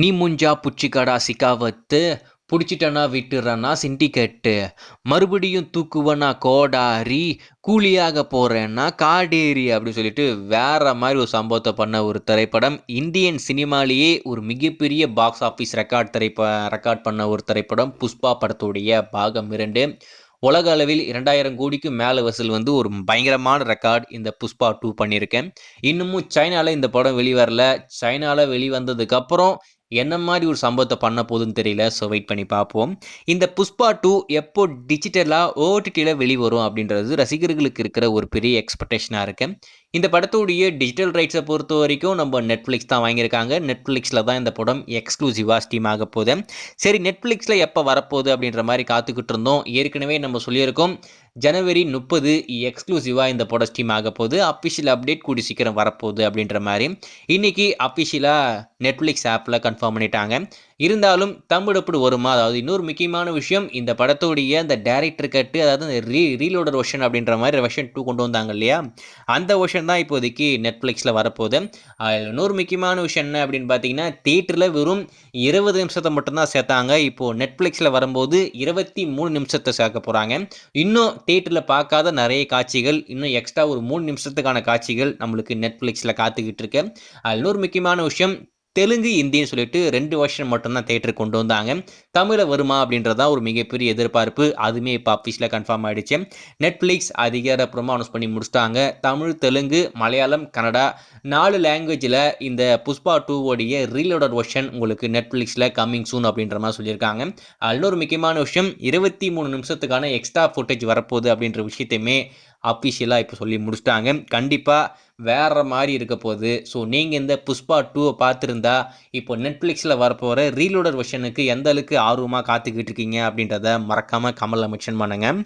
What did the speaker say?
நீ முஞ்சா புச்சிக்கடா சிக்காவத்து புடிச்சிட்டனா விட்டுறனா சிண்டிகேட்டு மறுபடியும் தூக்குவனா கோடாரி கூலியாக போறேன்னா காடேரி அப்படின்னு சொல்லிட்டு வேற மாதிரி ஒரு சம்பவத்தை பண்ண ஒரு திரைப்படம். இந்தியன் சினிமாலேயே ஒரு மிகப்பெரிய பாக்ஸ் ஆஃபீஸ் ரெக்கார்ட் பண்ண ஒரு திரைப்படம் புஷ்பா படத்துடைய பாகம் 2. உலக அளவில் 2000 கோடிக்கு மேலே வசூல் வந்து ஒரு பயங்கரமான ரெக்கார்ட் இந்த புஷ்பா 2 பண்ணியிருக்கேன். இன்னமும் சைனாவில் இந்த படம் வெளிவரல. சைனாவில் வெளிவந்ததுக்கப்புறம் என்ன மாதிரி ஒரு சம்பவத்தை பண்ண போகுதுன்னு தெரியல. ஸோ வெயிட் பண்ணி பார்ப்போம். இந்த புஷ்பா 2 எப்போ டிஜிட்டலாக ஓடிடியில் வெளிவரும் அப்படின்றது ரசிகர்களுக்கு இருக்கிற ஒரு பெரிய எக்ஸ்பெக்டேஷனாக இருக்கு. இந்த படத்துடைய டிஜிட்டல் ரைட்ஸை பொறுத்த வரைக்கும் நம்ம நெட்ஃப்ளிக்ஸ் தான் வாங்கியிருக்காங்க. நெட்ஃப்ளிக்ஸில் தான் இந்த படம் எக்ஸ்க்ளூசிவாக ஸ்ட்ரீம் ஆக போகுது. சரி, நெட்ஃப்ளிக்ஸில் எப்போ வரப்போகுது அப்படின்ற மாதிரி காத்துக்கிட்டு இருந்தோம். ஏற்கனவே நம்ம சொல்லியிருக்கோம், ஜனவரி 30 எக்ஸ்க்ளூசிவாக இந்த படம் ஸ்ட்ரீம் ஆக போகுது. அஃபிஷியல் அப்டேட் கூடி சீக்கிரம் வரப்போகுது அப்படின்ற மாதிரி இன்னைக்கு அஃபிஷியலாக நெட்ஃப்ளிக்ஸ் ஆப்பில் கன்ஃபார்ம் பண்ணிட்டாங்க. இருந்தாலும் தமிழ் எப்படி வருமா? அதாவது இன்னொரு முக்கியமான விஷயம், இந்த படத்துடைய இந்த டேரக்டர் கட்டு, அதாவது இந்த ரீலோடர் வெர்ஷன் அப்படின்ற மாதிரி வெர்ஷன் 2 கொண்டு வந்தாங்க இல்லையா, அந்த வெர்ஷன் தான் இப்போதைக்கு நெட்ஃப்ளிக்ஸில் வரப்போகுது. இன்னொரு முக்கியமான விஷயம் என்ன அப்படின்னு பார்த்தீங்கன்னா, தியேட்டரில் வெறும் 20 நிமிஷத்தை மட்டும்தான் சேர்த்தாங்க. இப்போது நெட்ஃப்ளிக்ஸில் வரும்போது 23 நிமிஷத்தை சேர்க்க போகிறாங்க. இன்னும் தியேட்டரில் பார்க்காத நிறைய காட்சிகள், இன்னும் எக்ஸ்ட்ரா ஒரு 3 நிமிஷத்துக்கான காட்சிகள் நம்மளுக்கு நெட்ஃப்ளிக்ஸில் காத்துக்கிட்டு இருக்கு. இன்னொரு முக்கியமான விஷயம், தெலுங்கு இந்தின்னு சொல்லிட்டு 2 வருஷன் மட்டும்தான் தேட்டருக்கு கொண்டு வந்தாங்க. தமிழில் வருமா அப்படின்றதான் ஒரு மிகப்பெரிய எதிர்பார்ப்பு. அதுவுமே இப்போ அஃபிஷியலாக கன்ஃபார்ம் ஆகிடுச்சு. நெட்ஃப்ளிக்ஸ் அதிகாரப்பூர்வமாக அனௌன்ஸ் பண்ணி முடிச்சிட்டாங்க. தமிழ், தெலுங்கு, மலையாளம், கன்னடா 4 லாங்குவேஜில் இந்த புஷ்பா 2 உடைய ரீலோடட் வெர்ஷன் உங்களுக்கு நெட்ஃப்ளிக்ஸில் கம்மிங் சூன் அப்படின்ற மாதிரி சொல்லியிருக்காங்க. இன்னொரு முக்கியமான விஷயம், 23 நிமிஷத்துக்கான எக்ஸ்ட்ரா ஃபுட்டேஜ் வரப்போகுது அப்படின்ற விஷயத்தையுமே அஃபிஷியலாக இப்போ சொல்லி முடிச்சிட்டாங்க. கண்டிப்பாக வேறு மாதிரி இருக்க போகுது. ஸோ நீங்கள் இந்த புஷ்பா 2 பார்த்துருந்தா இப்போ நெட்ஃப்ளிக்ஸில் வரப்போகிற ரீலோடர் வெர்ஷனுக்கு எந்த அளவுக்கு ஆர்வமாக காத்துக்கிட்டு இருக்கீங்க அப்படின்றத மறக்காமல் கமெண்ட்டில் மென்ஷன் பண்ணுங்கள்.